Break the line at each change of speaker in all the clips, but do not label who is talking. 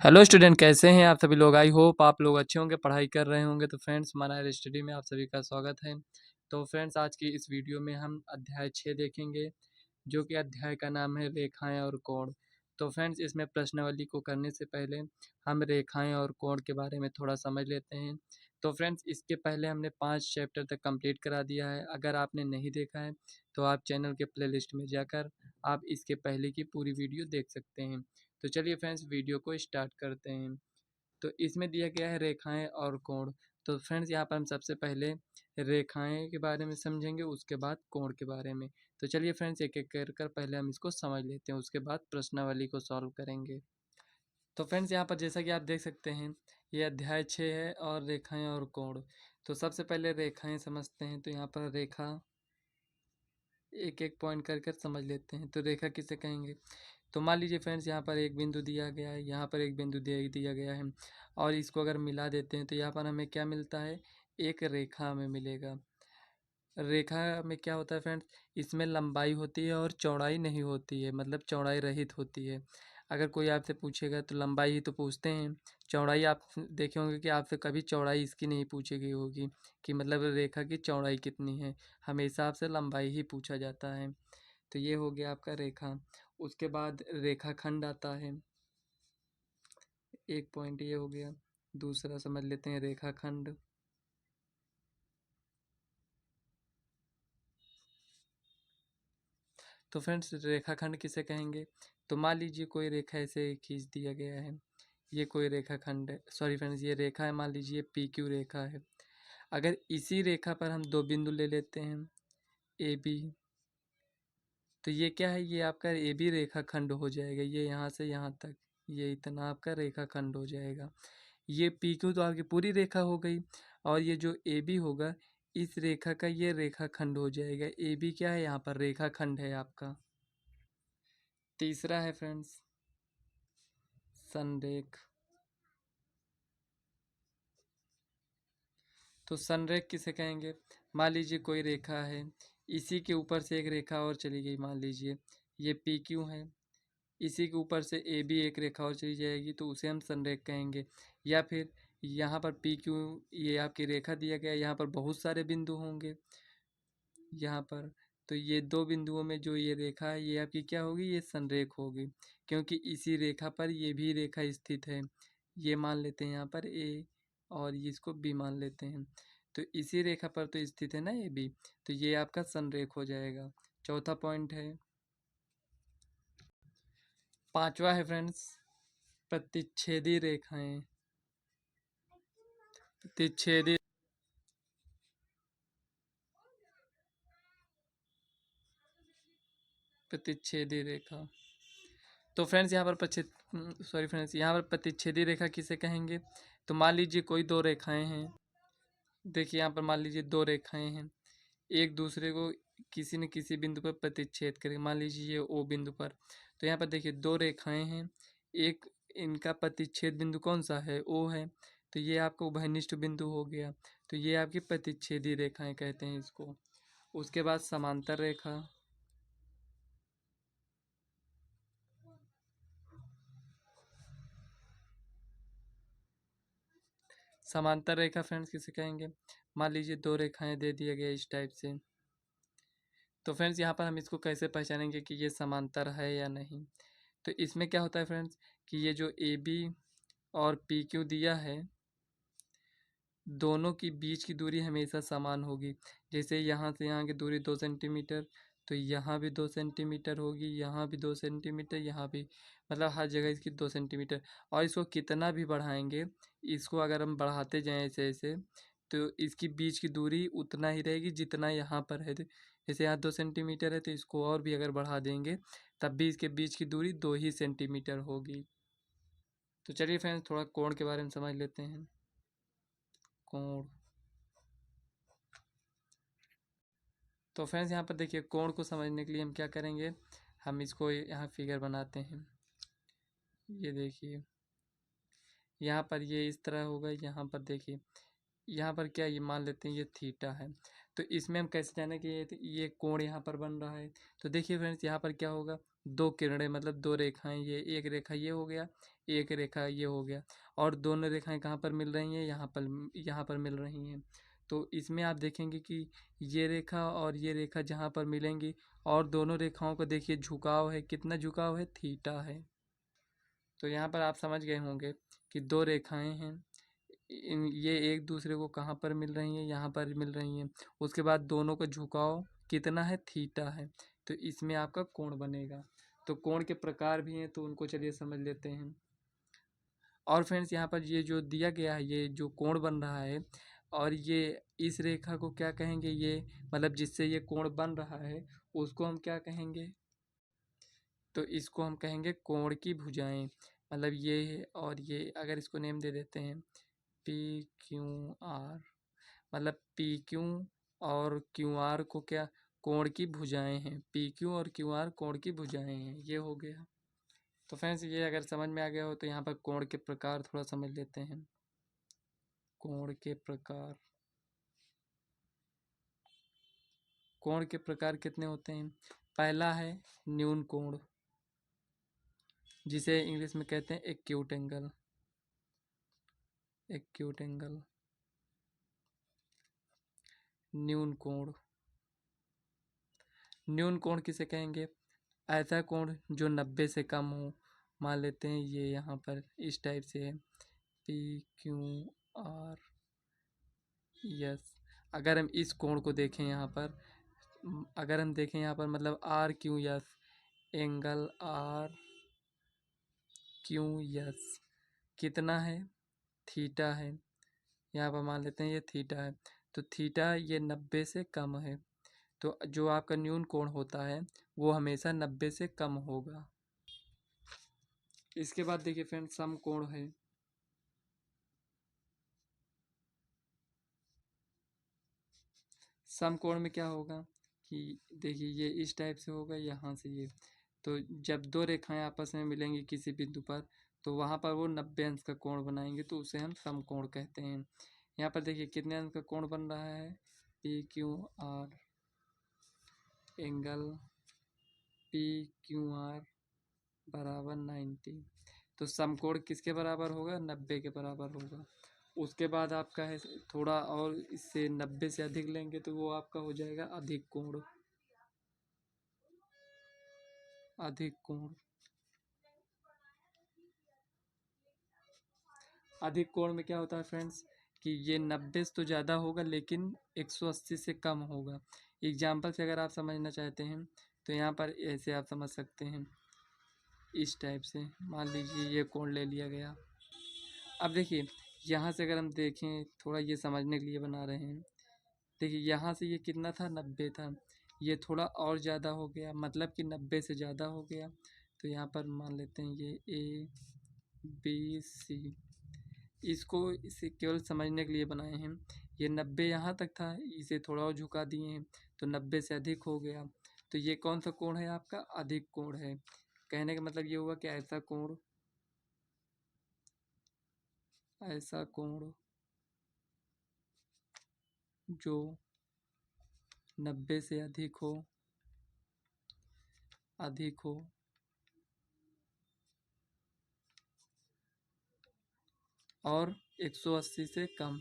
Hello student, कैसे हैं आप सभी लोग। आई होप आप लोग अच्छे होंगे, पढ़ाई कर रहे होंगे। तो फ्रेंड्स, हमारा स्टडी में आप सभी का स्वागत है। तो फ्रेंड्स, आज की इस वीडियो में हम अध्याय 6 देखेंगे, जो कि अध्याय का नाम है रेखाएं और कोण। तो फ्रेंड्स, इसमें प्रश्नावली को करने से पहले हम रेखाएं और कोण के बारे में थोड़ा समझ लेते हैं। तो फ्रेंड्स, इसके पहले हमने 5 चैप्टर तक कंप्लीट करा दिया है। अगर आपने नहीं देखा है तो आप चैनल के प्लेलिस्ट में जाकर आप इसके पहले की पूरी वीडियो देख सकते हैं। तो चलिए फ्रेंड्स, वीडियो को स्टार्ट करते हैं। तो इसमें दिया गया है रेखाएं और कोण। तो फ्रेंड्स, यहाँ पर हम सबसे पहले रेखाएं के बारे में समझेंगे, उसके बाद कोण के बारे में। तो चलिए फ्रेंड्स, एक एक कर पहले हम इसको समझ लेते हैं, उसके बाद प्रश्नावली को सॉल्व करेंगे। तो फ्रेंड्स, यहाँ पर जैसा कि आप देख सकते हैं, ये अध्याय 6 है और रेखाएं और कोण। तो सबसे पहले रेखाएं समझते हैं। तो यहाँ पर रेखा एक एक पॉइंट कर कर समझ लेते हैं। तो रेखा किसे कहेंगे। तो मान लीजिए फ्रेंड्स, यहाँ पर एक बिंदु दिया गया है, यहाँ पर एक बिंदु दिया गया है, और इसको अगर मिला देते हैं तो यहाँ पर हमें क्या मिलता है, एक रेखा हमें मिलेगा। रेखा में क्या होता है फ्रेंड्स, इसमें लंबाई होती है और चौड़ाई नहीं होती है, मतलब चौड़ाई रहित होती है। अगर कोई आपसे पूछेगा तो लंबाई ही तो पूछते हैं, चौड़ाई आप देखे होंगे कि आपसे कभी चौड़ाई इसकी नहीं पूछी गई होगी कि मतलब रेखा की चौड़ाई कितनी है। हमेशा आपसे लंबाई ही पूछा जाता है। तो ये हो गया आपका रेखा। उसके बाद रेखाखंड आता है। एक पॉइंट ये हो गया। दूसरा समझ लेते हैं रेखाखंड। तो फ्रेंड्स, रेखाखंड किसे कहेंगे। तो मान लीजिए कोई रेखा ऐसे खींच दिया गया है, ये कोई रेखाखंड है, सॉरी फ्रेंड्स, ये रेखा है, मान लीजिए पी क्यू रेखा है। अगर इसी रेखा पर हम दो बिंदु ले लेते हैं, ए बी, तो ये क्या है, ये आपका ए बी रेखाखंड हो जाएगा। ये यहाँ से यहाँ तक, ये इतना आपका रेखाखंड हो जाएगा। ये पी क्यू तो आपकी पूरी रेखा हो गई, और ये जो ए बी होगा, इस रेखा का ये रेखाखंड हो जाएगा। ए बी क्या है, यहाँ पर रेखाखंड है आपका। तीसरा है फ्रेंड्स संरेख। तो संरेख किसे कहेंगे। मान लीजिए कोई रेखा है, इसी के ऊपर से एक रेखा और चली गई, मान लीजिए ये पी क्यू है, इसी के ऊपर से ए बी एक रेखा और चली जाएगी, तो उसे हम संरेख कहेंगे। या फिर यहाँ पर पी क्यू, ये आपकी रेखा दिया गया है, यहाँ पर बहुत सारे बिंदु होंगे यहाँ पर, तो ये दो बिंदुओं में जो ये रेखा है, ये आपकी क्या होगी, ये संरेख होगी, क्योंकि इसी रेखा पर ये भी रेखा स्थित है। ये मान लेते हैं यहाँ पर ए, और इसको बी मान लेते हैं, तो इसी रेखा पर तो स्थित है ना ए बी, तो ये आपका संरेख हो जाएगा। चौथा पॉइंट है। पांचवा है फ्रेंड्स प्रतिच्छेदी रेखाएं। प्रतिच्छेदी प्रतिच्छेदी रेखा। तो फ्रेंड्स, यहाँ पर सॉरी फ्रेंड्स, यहाँ पर प्रतिच्छेदी रेखा किसे कहेंगे। तो मान लीजिए कोई दो रेखाएं हैं। देखिए यहाँ पर मान लीजिए दो रेखाएं हैं, एक दूसरे को किसी न किसी बिंदु पर प्रतिच्छेद करें। मान लीजिए ये ओ बिंदु पर। तो यहाँ पर देखिए दो रेखाएं हैं, एक इनका प्रतिच्छेद बिंदु कौन सा है, ओ है, तो ये आपका उभयनिष्ठ बिंदु हो गया। तो ये आपकी प्रतिच्छेदी रेखाएं कहते हैं इसको। उसके बाद समांतर रेखा। समांतर रेखा फ्रेंड्स किसे कहेंगे। मान लीजिए दो रेखाएं दे दिया गया इस टाइप से। तो फ्रेंड्स, यहाँ पर हम इसको कैसे पहचानेंगे कि ये समांतर है या नहीं। तो इसमें क्या होता है फ्रेंड्स, कि ये जो ए बी और पी क्यू दिया है, दोनों की बीच की दूरी हमेशा समान होगी। जैसे यहाँ से यहाँ की दूरी 2 सेंटीमीटर, तो यहाँ भी 2 सेंटीमीटर होगी, यहाँ भी 2 सेंटीमीटर, यहाँ भी, मतलब हर जगह इसकी 2 सेंटीमीटर। और इसको कितना भी बढ़ाएंगे, इसको अगर हम बढ़ाते जाएं ऐसे ऐसे, तो इसकी बीच की दूरी उतना ही रहेगी जितना यहाँ पर है। जैसे यहाँ 2 सेंटीमीटर है, तो इसको और भी अगर बढ़ा देंगे तब भी इसके बीच की दूरी 2 ही सेंटीमीटर होगी। तो चलिए फ्रेंड्स, थोड़ा कोण के बारे में समझ लेते हैं। कोण। तो फ्रेंड्स, यहाँ पर देखिए कोण को समझने के लिए हम क्या करेंगे, हम इसको यहाँ फिगर बनाते हैं। ये देखिए यहाँ पर ये इस तरह होगा। यहाँ पर देखिए, यहाँ पर क्या, ये मान लेते हैं ये थीटा है। तो इसमें हम कैसे जाने कि ये कोण यहाँ पर बन रहा है। तो देखिए फ्रेंड्स, यहाँ पर क्या होगा, दो किरणें मतलब दो रेखाएं, ये एक रेखा ये हो गया, एक रेखा ये हो गया, और दोनों रेखाएं कहाँ पर मिल रही हैं, यहाँ पर मिल रही हैं। तो इसमें आप देखेंगे कि ये रेखा और ये रेखा जहाँ पर मिलेंगी, और दोनों रेखाओं को देखिए झुकाव है, कितना झुकाव है, थीटा है। तो यहाँ पर आप समझ गए होंगे कि दो रेखाएं हैं, ये एक दूसरे को कहाँ पर मिल रही हैं, यहाँ पर मिल रही हैं। उसके बाद दोनों का झुकाव कितना है, थीटा है। तो इसमें आपका कोण बनेगा। तो कोण के प्रकार भी हैं, तो उनको चलिए समझ लेते हैं। और फ्रेंड्स यहाँ पर ये जो दिया गया है, ये जो कोण बन रहा है, और ये इस रेखा को क्या कहेंगे, ये मतलब जिससे ये कोण बन रहा है उसको हम क्या कहेंगे, तो इसको हम कहेंगे कोण की भुजाएं। मतलब ये है और ये, अगर इसको नेम दे देते हैं पी क्यू आर, मतलब पी क्यू और क्यू आर को क्या, कोण की भुजाएं हैं। पी क्यू और क्यू आर कोण की भुजाएं हैं, ये हो गया। तो फ्रेंड्स ये अगर समझ में आ गया हो तो यहाँ पर कोण के प्रकार थोड़ा समझ लेते हैं। कोण के प्रकार, कोण के प्रकार कितने होते हैं। पहला है न्यून कोण, जिसे इंग्लिश में कहते हैं एक्यूट एंगल। एक्यूट एंगल, न्यून कोण। न्यून कोण किसे कहेंगे, ऐसा कोण जो 90 से कम हो। मान लेते हैं ये यहाँ पर इस टाइप से है, पी क्यू आर यस। अगर हम इस कोण को देखें यहाँ पर, अगर हम देखें यहाँ पर मतलब R Q S, angle R Q S कितना है, थीटा है। यहाँ पर मान लेते हैं ये थीटा है। तो थीटा ये 90 से कम है। तो जो आपका न्यून कोण होता है वो हमेशा 90 से कम होगा। इसके बाद देखिए फ्रेंड सम कोण है। सम कोण में क्या होगा कि देखिए ये इस टाइप से होगा, यहाँ से ये, तो जब दो रेखाएं आपस में मिलेंगी किसी बिंदु पर, तो वहाँ पर वो 90 अंश का कोण बनाएंगे, तो उसे हम समकोण कहते हैं। यहाँ पर देखिए कितने अंश का कोण बन रहा है, P Q are, angle P Q are बराबर 90। तो समकोण किसके बराबर होगा, 90 के बराबर होगा। उसके बाद आपका है थोड़ा और, इससे 90 से अधिक लेंगे तो वो आपका हो जाएगा अधिक कोण। अधिक कोण, अधिक कोण में क्या होता है फ्रेंड्स कि ये 90 से तो ज़्यादा होगा लेकिन 180 से कम होगा। एग्जाम्पल से अगर आप समझना चाहते हैं तो यहाँ पर ऐसे आप समझ सकते हैं, इस टाइप से मान लीजिए ये कोण ले लिया गया। अब देखिए यहाँ से अगर हम देखें, थोड़ा ये समझने के लिए बना रहे हैं। देखिए यहाँ से ये कितना था, 90 था, ये थोड़ा और ज़्यादा हो गया, मतलब कि 90 से ज़्यादा हो गया। तो यहाँ पर मान लेते हैं ये ए बी सी, इसको इसे केवल समझने के लिए बनाए हैं। ये 90 यहाँ तक था, इसे थोड़ा और झुका दिए हैं तो 90 से अधिक हो गया। तो ये कौन सा कोण है आपका, अधिक कोण है। कहने का मतलब ये हुआ कि ऐसा कोण, ऐसा कोण जो 90 से अधिक हो, अधिक हो, और 180 से कम।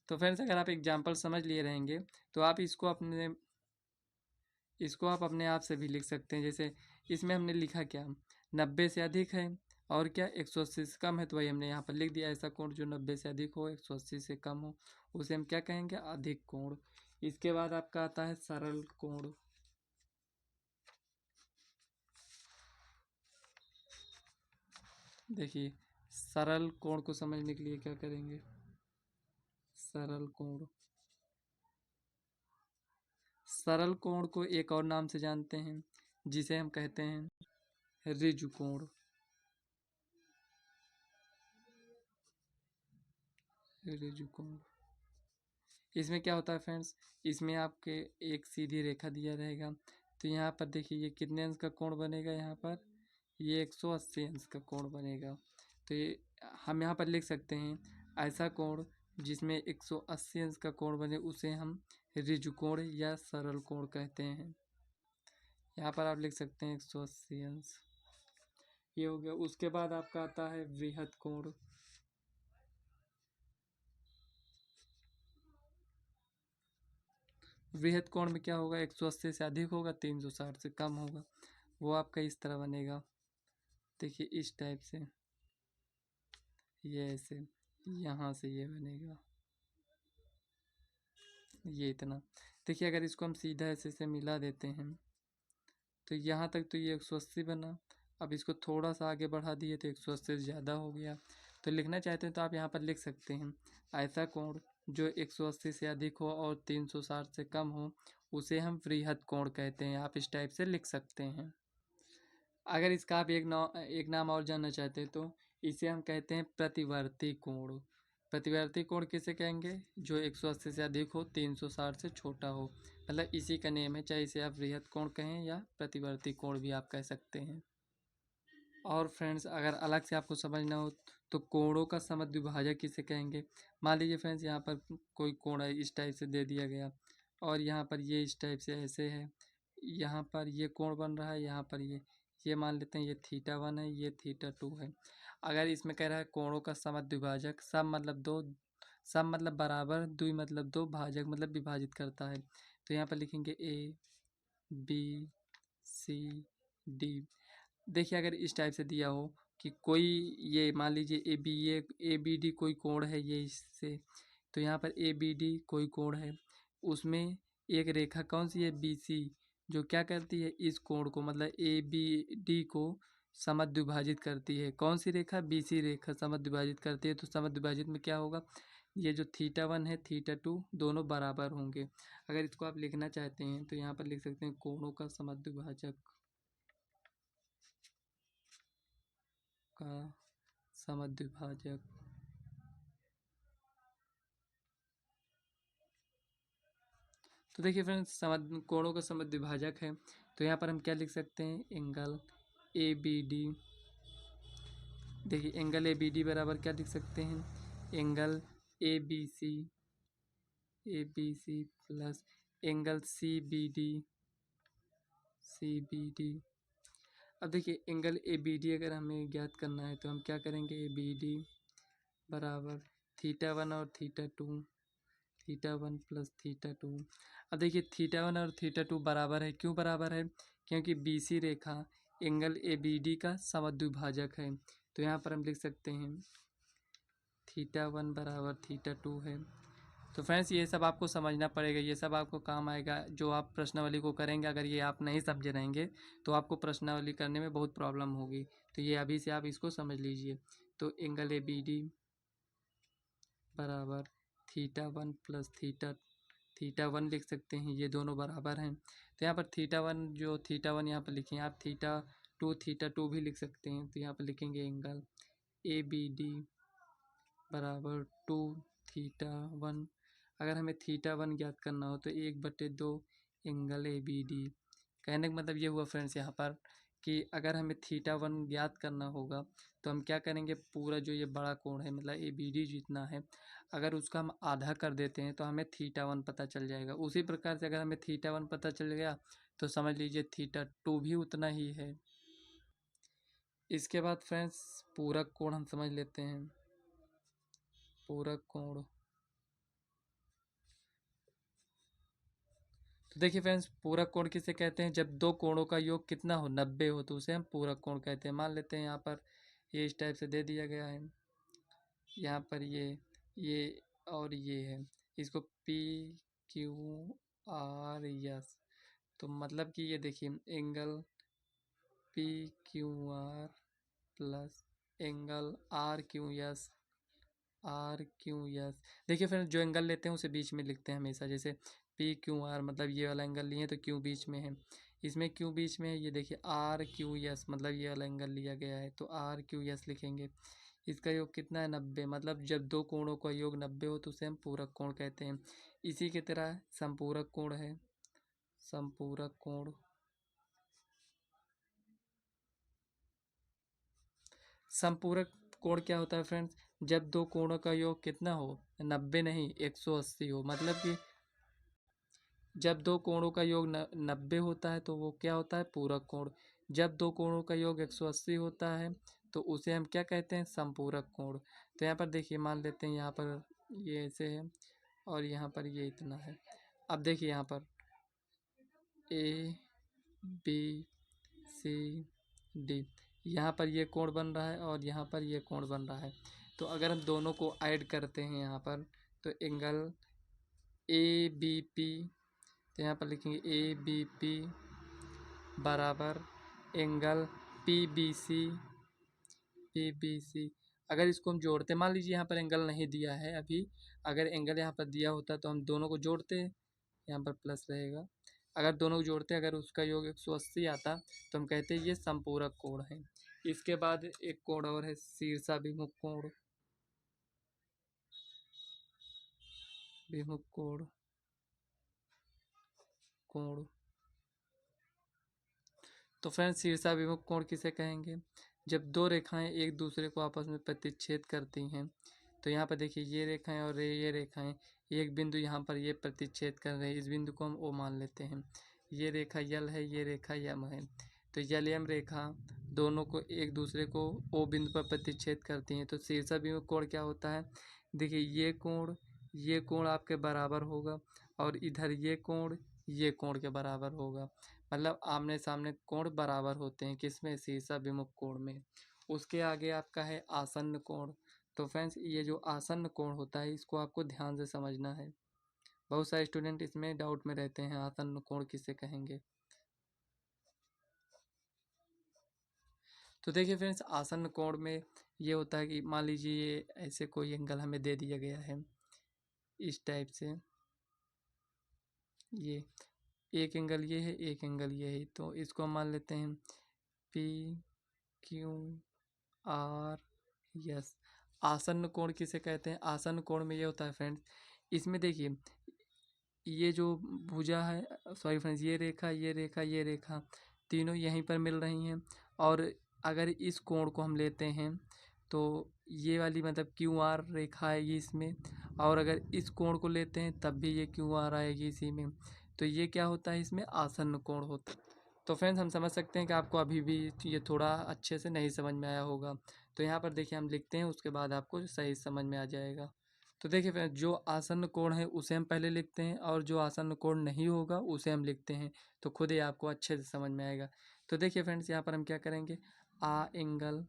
तो फ्रेंड्स अगर आप एग्जाम्पल समझ लिए रहेंगे तो आप इसको आप अपने आप से भी लिख सकते हैं। जैसे इसमें हमने लिखा क्या, 90 से अधिक है और क्या 180 से कम है, तो वही हमने यहाँ पर लिख दिया। ऐसा कोण जो 90 से अधिक हो, 180 से कम हो, उसे हम क्या कहेंगे, अधिक कोण। इसके बाद आपका आता है सरल कोण। देखिए सरल कोण को समझने के लिए क्या करेंगे, सरल कोण, सरल कोण को एक और नाम से जानते हैं जिसे हम कहते हैं ऋजु कोण। ऋजु कोण, इसमें क्या होता है फ्रेंड्स, इसमें आपके एक सीधी रेखा दिया रहेगा। तो यहाँ पर देखिए ये कितने अंश का कोण बनेगा, यहाँ पर ये 180 अंश का कोण बनेगा। तो ये हम यहाँ पर लिख सकते हैं, ऐसा कोण जिसमें 180 अंश का कोण बने उसे हम ऋजुकोण या सरल कोण कहते हैं। यहाँ पर आप लिख सकते हैं 180 अंश, ये हो गया। उसके बाद आपका आता है वृहद कोण। वृहद कोण में क्या होगा, 180 से अधिक होगा, 360 से कम होगा। वो आपका इस तरह बनेगा, देखिए इस टाइप से, ये ऐसे, यहाँ से ये बनेगा, ये इतना। देखिए अगर इसको हम सीधा ऐसे से मिला देते हैं तो यहाँ तक तो ये 180 बना। अब इसको थोड़ा सा आगे बढ़ा दिए तो 180 से ज़्यादा हो गया। तो लिखना चाहते हैं तो आप यहाँ पर लिख सकते हैं, ऐसा कोण जो 180 से अधिक हो और 360 से कम हो उसे हम वृहद कोण कहते हैं। आप इस टाइप से लिख सकते हैं। अगर इसका आप एक नाम और जानना चाहते हैं तो इसे हम कहते हैं प्रतिवर्ती कोण। प्रतिवर्ती कोण किसे कहेंगे, जो 180 से अधिक हो, 360 से छोटा हो, मतलब इसी का नेम है। चाहे इसे आप वृहद कोण कहें या प्रतिवर्ती कोण भी आप कह सकते हैं। और फ्रेंड्स अगर अलग से आपको समझना हो तो कोणों का समद्विभाजक किसे कहेंगे। मान लीजिए फ्रेंड्स यहाँ पर कोई कोण है, इस टाइप से दे दिया गया और यहाँ पर ये इस टाइप से ऐसे है, यहाँ पर ये कोण बन रहा है, यहाँ पर ये मान लेते हैं ये θ1 है, ये θ2 है। अगर इसमें कह रहा है कोणों का समद्विभाजक, सम मतलब दो, सम मतलब बराबर, द्वि मतलब दो, भाजक मतलब विभाजित करता है, तो यहाँ पर लिखेंगे ए बी सी डी। देखिए अगर इस टाइप से दिया हो कि कोई, ये मान लीजिए ए बी डी कोई कोण है ये इससे, तो यहाँ पर ए बी डी कोई कोण है, उसमें एक रेखा कौन सी है, बी सी, जो क्या करती है, इस कोण को मतलब ए बी डी को समद्विभाजित करती है। कौन सी रेखा, बी सी रेखा समद्विभाजित करती है। तो समद्विभाजित में क्या होगा, ये जो θ1 है θ2 दोनों बराबर होंगे। अगर इसको आप लिखना चाहते हैं तो यहाँ पर लिख सकते हैं कोणों का समद्विभाजक का समद्विभाजक। तो देखिए फ्रेंड्स कोणों का समद्विभाजक है, तो यहाँ पर हम क्या लिख सकते हैं, एंगल ए बी डी। देखिए एंगल ए बी डी बराबर क्या लिख सकते हैं, angle A B C plus angle C B D. अब देखिए एंगल ए बी डी अगर हमें ज्ञात करना है तो हम क्या करेंगे, ए बी डी बराबर θ1 और θ2, θ1 प्लस θ2। अब देखिए θ1 और θ2 बराबर है, क्यों बराबर है, क्योंकि बी सी रेखा एंगल ए बी डी का समद्विभाजक है। तो यहाँ पर हम लिख सकते हैं θ1 बराबर θ2 है। तो फ्रेंड्स ये सब आपको समझना पड़ेगा, ये सब आपको काम आएगा जो आप प्रश्नावली को करेंगे। अगर ये आप नहीं समझे रहेंगे तो आपको प्रश्नावली करने में बहुत प्रॉब्लम होगी। तो ये अभी से आप इसको समझ लीजिए। तो एंगल ए बी डी बराबर θ1 प्लस θ1 लिख सकते हैं, ये दोनों बराबर हैं। तो यहाँ पर θ1 यहाँ पर लिखें आप, θ2 भी लिख सकते हैं। तो यहाँ पर लिखेंगे एंगल ए बी डी बराबर 2θ1। अगर हमें θ1 ज्ञात करना हो तो 1/2 एंगल ए बी डी। कहने का मतलब ये हुआ फ्रेंड्स यहाँ पर कि अगर हमें θ1 ज्ञात करना होगा तो हम क्या करेंगे, पूरा जो ये बड़ा कोण है मतलब ए बी डी जितना है, अगर उसका हम आधा कर देते हैं तो हमें θ1 पता चल जाएगा। उसी प्रकार से अगर हमें θ1 पता चल गया तो समझ लीजिए θ2 भी उतना ही है। इसके बाद फ्रेंड्स पूरक कोण हम समझ लेते हैं। पूरक कोण, तो देखिए फ्रेंड्स पूरक कोण किसे कहते हैं, जब दो कोणों का योग कितना हो, 90 हो, तो उसे हम पूरक कोण कहते हैं। मान लेते हैं यहाँ पर ये इस टाइप से दे दिया गया है, यहाँ पर ये और ये है, इसको पी क्यू आर एस। तो मतलब कि ये देखिए angle P Q R plus angle R Q S. देखिए फ्रेंड्स जो एंगल लेते हैं उसे बीच में लिखते हैं हमेशा, जैसे पी क्यू आर मतलब ये वाला एंगल लिए तो क्यू बीच में है, इसमें क्यू बीच में है। ये देखिए आर क्यू एस मतलब ये वाला एंगल लिया गया है, तो आर क्यू एस लिखेंगे। इसका योग कितना है, 90। मतलब जब दो कोणों का योग 90 हो तो उसे हम पूरक कोण कहते हैं। इसी की तरह संपूरक कोण है, संपूरक कोण। संपूरक कोण क्या होता है फ्रेंड्स, जब दो कोणों का योग कितना हो, 90 नहीं 180 हो। मतलब कि जब दो कोणों का योग 90 होता है तो वो क्या होता है, पूरक कोण। जब दो कोणों का योग 180 होता है तो उसे हम क्या कहते हैं, समपूरक कोण। तो यहाँ पर देखिए, मान लेते हैं यहाँ पर ये ऐसे है और यहाँ पर ये इतना है। अब देखिए यहाँ पर ए बी सी डी, यहाँ पर ये कोण बन रहा है और यहाँ पर ये कोण बन रहा है। तो अगर हम दोनों को ऐड करते हैं यहाँ पर, तो एंगल ए बी पी, तो यहाँ पर लिखेंगे ए बी पी बराबर angle P B C, P B C. अगर इसको हम जोड़ते, मान लीजिए यहाँ पर एंगल नहीं दिया है अभी, अगर एंगल यहाँ पर दिया होता तो हम दोनों को जोड़ते, यहाँ पर प्लस रहेगा। अगर दोनों को जोड़ते, अगर उसका योग 180 आता तो हम कहते ये समपूरक कोण है। इसके बाद एक कोण और है, शीर्षाभिमुख कोण, विमुख कोण, कोण। तो फ्रेंड्स, शीर्षाभिमुख कोण किसे कहेंगे, जब दो रेखाएं एक दूसरे को आपस में प्रतिच्छेद करती हैं। तो यहाँ पर देखिए, ये रेखाएं और ये रेखाएं एक बिंदु यहाँ पर ये प्रतिच्छेद कर रहे हैं, इस बिंदु को हम ओ मान लेते हैं। ये रेखा यल है, ये रेखा यम है। तो यल यम रेखा दोनों को एक दूसरे को ओ बिंदु पर प्रतिच्छेद करती हैं। तो शीर्षाभिमुख कोण क्या होता है, देखिए ये कोण आपके बराबर होगा और इधर ये कोण के बराबर होगा। मतलब आमने सामने कोण बराबर होते हैं, किसमें, शीर्षाभिमुख कोण में। उसके आगे आपका है आसन्न कोण। तो फ्रेंड्स, ये जो आसन्न कोण होता है इसको आपको ध्यान से समझना है। बहुत सारे स्टूडेंट इसमें डाउट में रहते हैं, आसन्न कोण किसे कहेंगे। तो देखिए फ्रेंड्स, आसन्न कोण में ये होता है कि मान लीजिए ये ऐसे कोई एंगल हमें दे दिया गया है इस टाइप से, ये एक एंगल ये है, एक एंगल ये है। तो इसको हम मान लेते हैं पी क्यू आर यस। आसन्न कोण किसे कहते हैं, आसन्न कोण में ये होता है फ्रेंड्स, इसमें देखिए ये जो भुजा है, सॉरी फ्रेंड्स, ये रेखा ये रेखा ये रेखा तीनों यहीं पर मिल रही हैं। और अगर इस कोण को हम लेते हैं तो ये वाली मतलब क्यू आर रेखा आएगी इसमें, और अगर इस कोण को लेते हैं तब भी ये क्यू आर आएगी इसी में। तो ये क्या होता है, इसमें आसन्न कोण होता है। तो फ्रेंड्स, हम समझ सकते हैं कि आपको अभी भी ये थोड़ा अच्छे से नहीं समझ में आया होगा। तो यहाँ पर देखिए हम लिखते हैं, उसके बाद आपको सही समझ में आ जाएगा। तो देखिए फ्रेंड्स, जो आसन्न कोण है उसे हम पहले लिखते हैं और जो आसन्न कोण नहीं होगा उसे हम लिखते हैं। तो खुद ही आपको अच्छे से समझ में आएगा। तो देखिए फ्रेंड्स, यहाँ पर हम क्या करेंगे, एंगल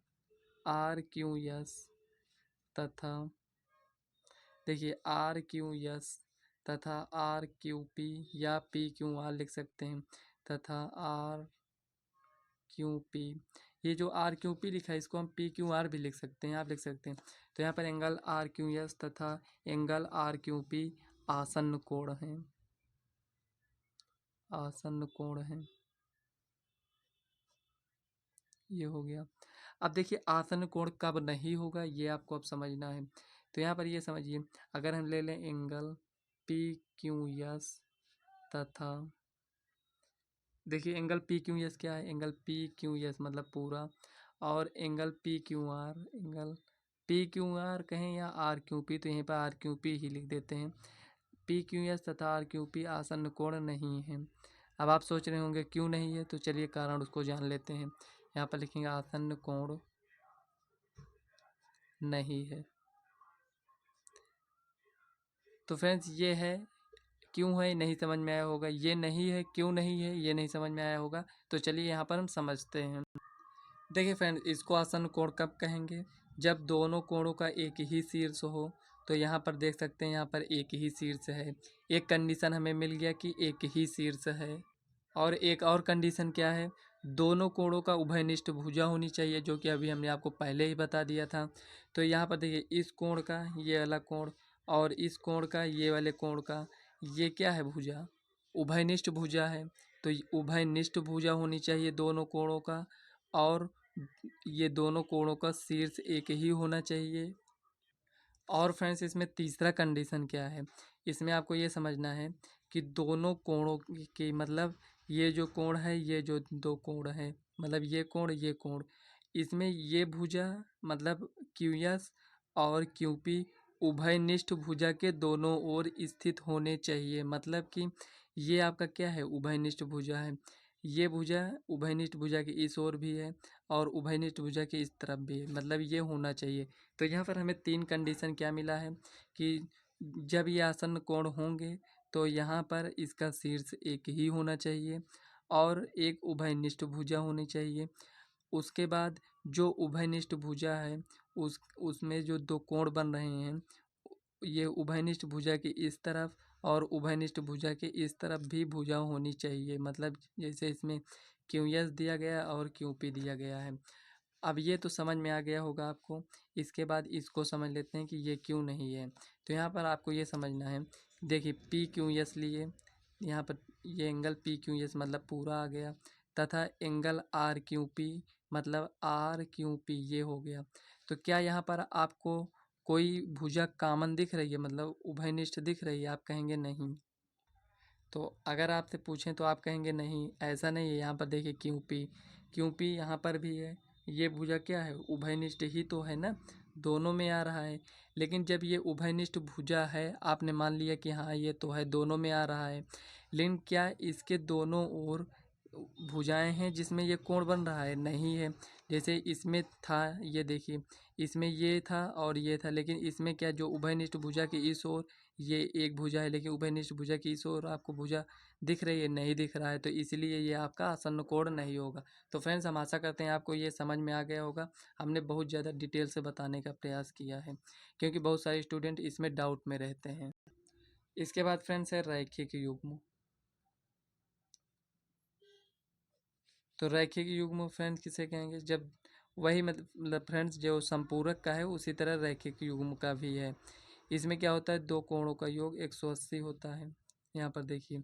आर क्यू एस तथा देखिए आर क्यू एस तथा आर क्यू पी या पी क्यू आर लिख सकते हैं, तथा आर क्यू पी। ये जो आर क्यू पी लिखा है इसको हम पी क्यू आर भी लिख सकते हैं, आप लिख सकते हैं। तो यहाँ पर एंगल आर क्यू एस तथा एंगल आर क्यू पी आसन्न कोण हैं, आसन्न कोण हैं। ये हो गया। अब देखिए आसन्न कोण कब नहीं होगा ये आपको अब समझना है। तो यहाँ पर ये समझिए, अगर हम ले लें एंगल पी क्यू एस तथा देखिए एंगल पी क्यू एस क्या है, एंगल पी क्यू एस मतलब पूरा, और angle P Q are, angle P Q are कहें या आर क्यू पी, तो यहीं पर आर क्यू पी ही लिख देते हैं। पी क्यू एस तथा आर क्यू पी आसन्न कोण नहीं है। अब आप सोच रहे होंगे क्यों नहीं है, तो चलिए कारण उसको जान लेते हैं। यहाँ पर लिखेंगे आसन्न कोण नहीं है। तो फ्रेंड्स, ये है क्यों है नहीं समझ में आया होगा, ये नहीं है क्यों नहीं है ये नहीं समझ में आया होगा। तो चलिए यहाँ पर हम समझते हैं। देखिए फ्रेंड्स, इसको आसन्न कोण कब कहेंगे, जब दोनों कोणों का एक ही शीर्ष हो। तो यहाँ पर देख सकते हैं, यहाँ पर एक ही शीर्ष है। एक कंडीशन हमें मिल गया कि एक ही शीर्ष है, और एक और कंडीशन क्या है, दोनों कोणों का उभयनिष्ठ भुजा होनी चाहिए, जो कि अभी हमने आपको पहले ही बता दिया था। तो यहाँ पर देखिए, इस कोण का ये वाला कोण और इस कोण का ये वाले कोण का ये क्या है, भुजा, उभयनिष्ठ भुजा है। तो उभयनिष्ठ भुजा होनी चाहिए दोनों कोणों का, और ये दोनों कोणों का शीर्ष एक ही होना चाहिए। और फ्रेंड्स, इसमें तीसरा कंडीशन क्या है, इसमें आपको ये समझना है कि दोनों कोणों की मतलब ये जो कोण है, ये जो दो कोण है, मतलब ये कोण, इसमें ये भुजा मतलब क्यू एस और क्यू पी उभयनिष्ठ भुजा के दोनों ओर स्थित होने चाहिए। मतलब कि ये आपका क्या है, उभयनिष्ठ भुजा है। ये भुजा उभयनिष्ठ भुजा के इस ओर भी है और उभयनिष्ठ भुजा के इस तरफ भी है, मतलब ये होना चाहिए। तो यहाँ पर हमें 3 कंडीशन क्या मिला है कि जब ये आसन्न कोण होंगे तो यहाँ पर इसका शीर्ष एक ही होना चाहिए और एक उभयनिष्ठ भुजा होनी चाहिए। उसके बाद जो उभयनिष्ठ भुजा है उसमें जो 2 कोण बन रहे हैं, ये उभयनिष्ठ भुजा के इस तरफ और उभयनिष्ठ भुजा के इस तरफ भी भुजा होनी चाहिए। मतलब जैसे इसमें QS दिया गया और QP दिया गया है। अब ये तो समझ में आ गया होगा आपको। इसके बाद इसको समझ लेते हैं कि ये क्यों नहीं है। तो यहाँ पर आपको ये समझना है, देखिए PQS लिए, यहाँ पर ये एंगल PQS मतलब पूरा आ गया, तथा एंगल RQP मतलब RQP ये हो गया। तो क्या यहाँ पर आपको कोई भुजा कॉमन दिख रही है, मतलब उभयनिष्ठ दिख रही है? आप कहेंगे नहीं। तो अगर आपसे पूछें तो आप कहेंगे नहीं, ऐसा नहीं है। यहाँ पर देखिए QP यहाँ पर भी है। ये भुजा क्या है, उभयनिष्ठ ही तो है ना, दोनों में आ रहा है। लेकिन जब ये उभयनिष्ठ भुजा है, आपने मान लिया कि हाँ ये तो है, दोनों में आ रहा है, लेकिन क्या इसके दोनों ओर भुजाएं हैं जिसमें ये कोण बन रहा है? नहीं है। जैसे इसमें था, ये देखिए, इसमें ये था और ये था, लेकिन इसमें क्या, जो उभयनिष्ठ भुजा के इस ओर ये एक भुजा है, लेकिन उभयनिष्ठ भुजा की इस ओर आपको भुजा दिख रही है? नहीं दिख रहा है। तो इसलिए ये आपका आसन्न कोण नहीं होगा। तो फ्रेंड्स, हम आशा करते हैं आपको ये समझ में आ गया होगा। हमने बहुत ज़्यादा डिटेल से बताने का प्रयास किया है, क्योंकि बहुत सारे स्टूडेंट इसमें डाउट में रहते हैं। इसके बाद फ्रेंड्स है रैखिक युग्म। तो रैखिक युग्म फ्रेंड्स किसे कहेंगे, जब वही मतलब फ्रेंड्स जो संपूरक का है उसी तरह रैखिक युग्म का भी है। इसमें क्या होता है, 2 कोणों का योग 180 होता है। यहाँ पर देखिए,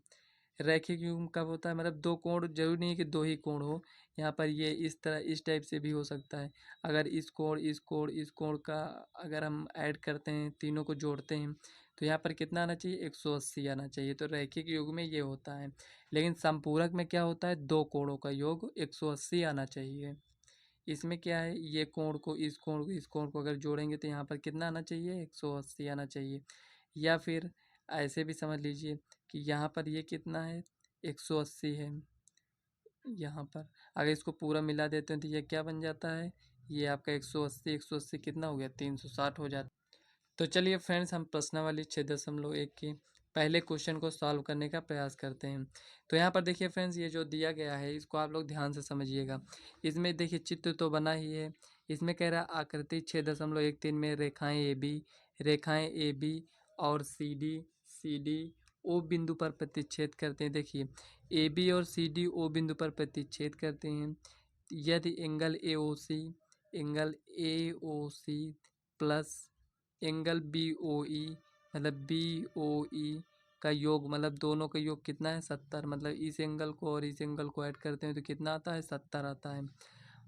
रैखिक युग्म कब होता है, मतलब 2 कोण, जरूरी नहीं है कि 2 ही कोण हो। यहाँ पर ये इस तरह इस टाइप से भी हो सकता है। अगर इस कोण का अगर हम ऐड करते हैं, तीनों को जोड़ते हैं, तो यहाँ पर कितना आना चाहिए, 180 आना चाहिए। तो रैखिक युग्म में ये होता है। लेकिन संपूरक में क्या होता है, 2 कोणों का योग 180 आना चाहिए। इसमें क्या है, ये इस कोण को अगर जोड़ेंगे तो यहाँ पर कितना आना चाहिए, 180 आना चाहिए। या फिर ऐसे भी समझ लीजिए कि यहाँ पर ये कितना है, 180 है। यहाँ पर अगर इसको पूरा मिला देते हैं तो ये क्या बन जाता है, ये आपका 180 कितना हो गया, 360 हो जाता है। तो चलिए फ्रेंड्स, हम प्रश्नावली 6.1 की पहले क्वेश्चन को सॉल्व करने का प्रयास करते हैं। तो यहाँ पर देखिए फ्रेंड्स, ये जो दिया गया है इसको आप लोग ध्यान से समझिएगा। इसमें देखिए चित्र तो बना ही है। इसमें कह रहा है आकृति 6.13 में रेखाएं ए बी और सी डी ओ बिंदु पर प्रतिच्छेद करते हैं। देखिए, ए बी और सी डी ओ बिंदु पर प्रतिच्छेद करते हैं। यदि angle A O C plus angle B O E, मतलब बी ओ ई का योग, मतलब दोनों का योग कितना है, 70। मतलब इस एंगल को और इस एंगल को ऐड करते हैं तो कितना आता है, 70 आता है।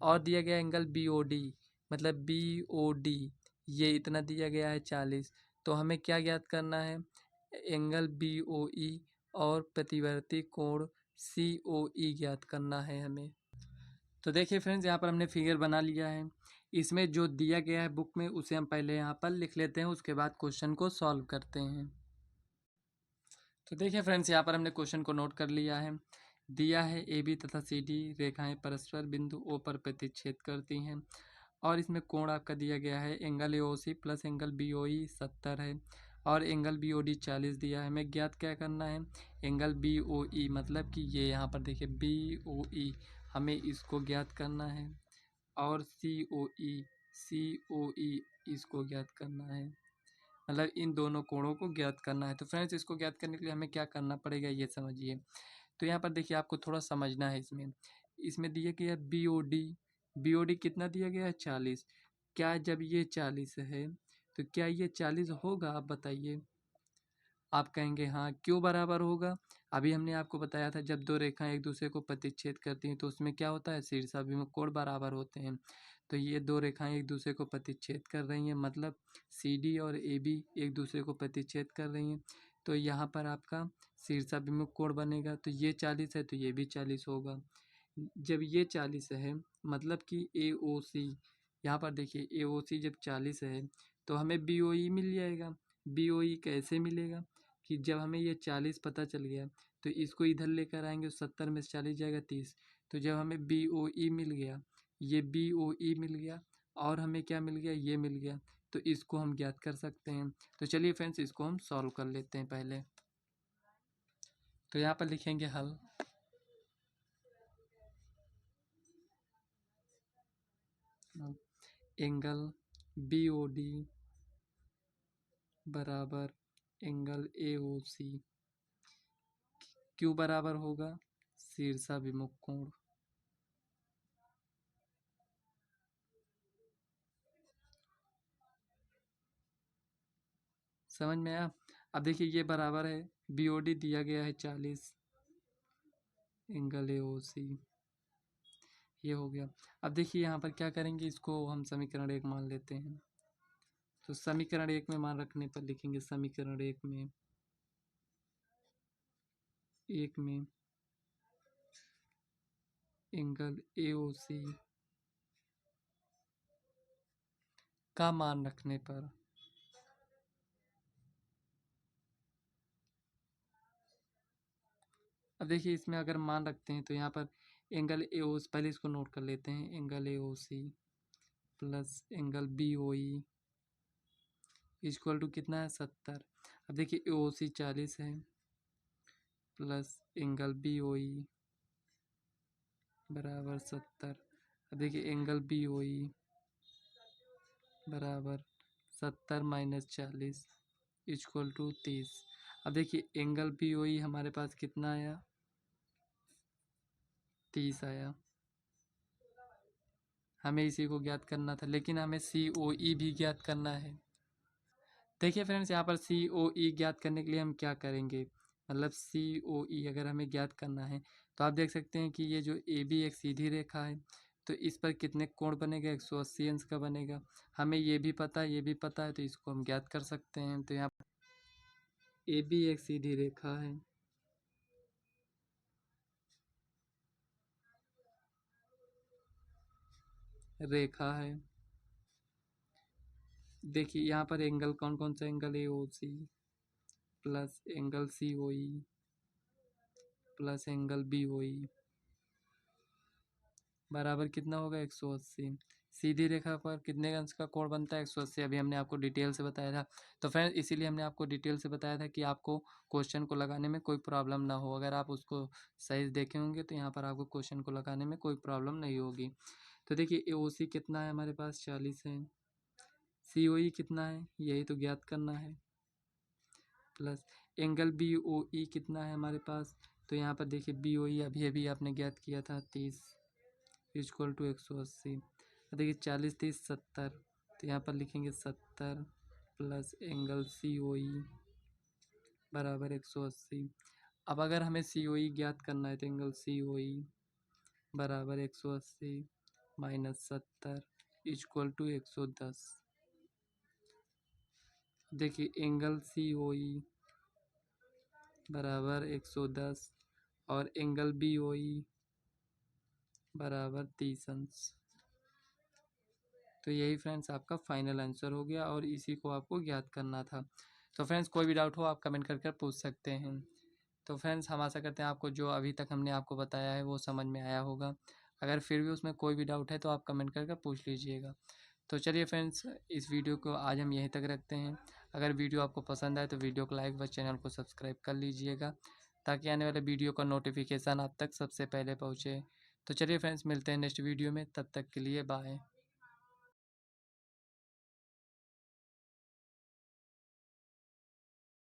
और दिया गया एंगल बी ओ डी, मतलब बी ओ डी ये इतना दिया गया है, 40। तो हमें क्या ज्ञात करना है, एंगल बी ओ ई और प्रतिवर्ती कोण सी ओ ई ज्ञात करना है हमें। तो देखिए फ्रेंड्स, यहाँ पर हमने फिगर बना लिया है। इसमें जो दिया गया है बुक में उसे हम पहले यहाँ पर लिख लेते हैं, उसके बाद क्वेश्चन को सॉल्व करते हैं। तो देखिए फ्रेंड्स, यहाँ पर हमने क्वेश्चन को नोट कर लिया है। दिया है ए बी तथा सी डी रेखाएं परस्पर बिंदु ओ पर प्रतिच्छेद करती हैं, और इसमें कोण आपका दिया गया है angle A O C plus angle B O E 70 है, और एंगल बी ओ डी 40 दिया है। हमें ज्ञात क्या करना है, एंगल बी ओ ई, मतलब कि ये यहाँ पर देखिए बी ओ ई, हमें इसको ज्ञात करना है, और सी ओ ई इसको ज्ञात करना है, मतलब इन दोनों कोणों को ज्ञात करना है। तो फ्रेंड्स, इसको ज्ञात करने के लिए हमें क्या करना पड़ेगा, ये समझिए। तो यहाँ पर देखिए, आपको थोड़ा समझना है। इसमें इसमें दिया गया है बी ओ डी कितना दिया गया है, 40। क्या जब ये 40 है तो क्या ये 40 होगा, आप बताइए। आप कहेंगे हाँ, क्यों बराबर होगा। अभी हमने आपको बताया था, जब 2 रेखाएं एक दूसरे को प्रतिच्छेद करती हैं तो उसमें क्या होता है, शीर्षाभिमुख कोण बराबर होते हैं। तो ये 2 रेखाएं एक दूसरे को प्रतिच्छेद कर रही हैं, मतलब सी डी और ए बी एक दूसरे को प्रतिच्छेद कर रही हैं। तो यहाँ पर आपका शीर्षाभिमुख कोण बनेगा। तो ये 40 है तो ये भी 40 होगा। जब ये 40 है, मतलब कि ए ओ सी, यहाँ पर देखिए ए ओ सी जब 40 है तो हमें बी ओ ई मिल जाएगा। बी ओ ई कैसे मिलेगा, कि जब हमें ये 40 पता चल गया तो इसको इधर लेकर आएंगे, 70 में से 40 जाएगा 30। तो जब हमें BOE मिल गया, ये BOE मिल गया और हमें क्या मिल गया, ये मिल गया, तो इसको हम ज्ञात कर सकते हैं। तो चलिए फ्रेंड्स इसको हम सॉल्व कर लेते हैं पहले। तो यहाँ पर लिखेंगे हल। एंगल BOD बराबर एंगल AOC क्यों बराबर होगा, शीर्षाभिमुख कोण। समझ में आया। अब देखिए ये बराबर है, BOD दिया गया है 40, एंगल AOC ये हो गया। अब देखिए यहाँ पर क्या करेंगे, इसको हम समीकरण 1 मान लेते हैं। तो समीकरण 1 में मान रखने पर लिखेंगे समीकरण 1 में एंगल AOC का मान रखने पर अब देखिए इसमें अगर मान रखते हैं तो यहाँ पर एंगल AOC, पहले इसको नोट कर लेते हैं, angle AOC plus angle BOE equal to कितना है 70। अब देखिए AOC 40 है प्लस एंगल BOE बराबर 70। अब देखिए एंगल BOE बराबर 70 माइनस 40 इक्वल टू 30। अब देखिए एंगल BOE हमारे पास कितना आया, 30 आया। हमें इसी को ज्ञात करना था, लेकिन हमें COE भी ज्ञात करना है। देखिए फ्रेंड्स यहाँ पर COE ज्ञात करने के लिए हम क्या करेंगे, मतलब COE अगर हमें ज्ञात करना है तो आप देख सकते हैं कि ये जो AB एक सीधी रेखा है, तो इस पर कितने कोण बनेगा, 180 अंश का बनेगा। हमें ये भी पता है, ये भी पता है, तो इसको हम ज्ञात कर सकते हैं। तो यहाँ पर AB एक सीधी रेखा है, देखिए यहाँ पर एंगल कौन कौन सा, angle AOC plus angle COE plus angle BOE बराबर कितना होगा, 180। सीधी रेखा पर कितने अंश का कोण बनता है, 180। अभी हमने आपको डिटेल से बताया था। तो फ्रेंड्स इसीलिए हमने आपको डिटेल से बताया था कि आपको क्वेश्चन को लगाने में कोई प्रॉब्लम ना हो। अगर आप उसको सही देखे होंगे तो यहाँ पर आपको क्वेश्चन को लगाने में कोई प्रॉब्लम नहीं होगी। तो देखिए AOC कितना है हमारे पास, 40 है। COE कितना है, यही तो ज्ञात करना है, प्लस एंगल BOE कितना है हमारे पास। तो यहाँ पर देखिए BOE अभी अभी आपने ज्ञात किया था 30 इक्वल टू 180। देखिए 40 30 70, तो यहाँ पर लिखेंगे 70 प्लस एंगल COE बराबर 180। अब अगर हमें COE ज्ञात करना है तो एंगल COE बराबर 180 माइनस 70 इक्वल टू 110। देखिए एंगल COE बराबर 110 और एंगल BOE बराबर 30 अंश। तो यही फ्रेंड्स आपका फाइनल आंसर हो गया और इसी को आपको ज्ञात करना था। तो फ्रेंड्स कोई भी डाउट हो आप कमेंट कर पूछ सकते हैं। तो फ्रेंड्स हम आशा करते हैं आपको जो अभी तक हमने आपको बताया है वो समझ में आया होगा। अगर फिर भी उसमें कोई भी डाउट है तो आप कमेंट कर पूछ लीजिएगा। तो चलिए फ्रेंड्स इस वीडियो को आज हम यहीं तक रखते हैं। अगर वीडियो आपको पसंद आए तो वीडियो को लाइक व चैनल को सब्सक्राइब कर लीजिएगा ताकि आने वाले वीडियो का नोटिफिकेशन आप तक सबसे पहले पहुँचे। तो चलिए फ्रेंड्स मिलते हैं नेक्स्ट वीडियो में, तब तक के लिए बाय।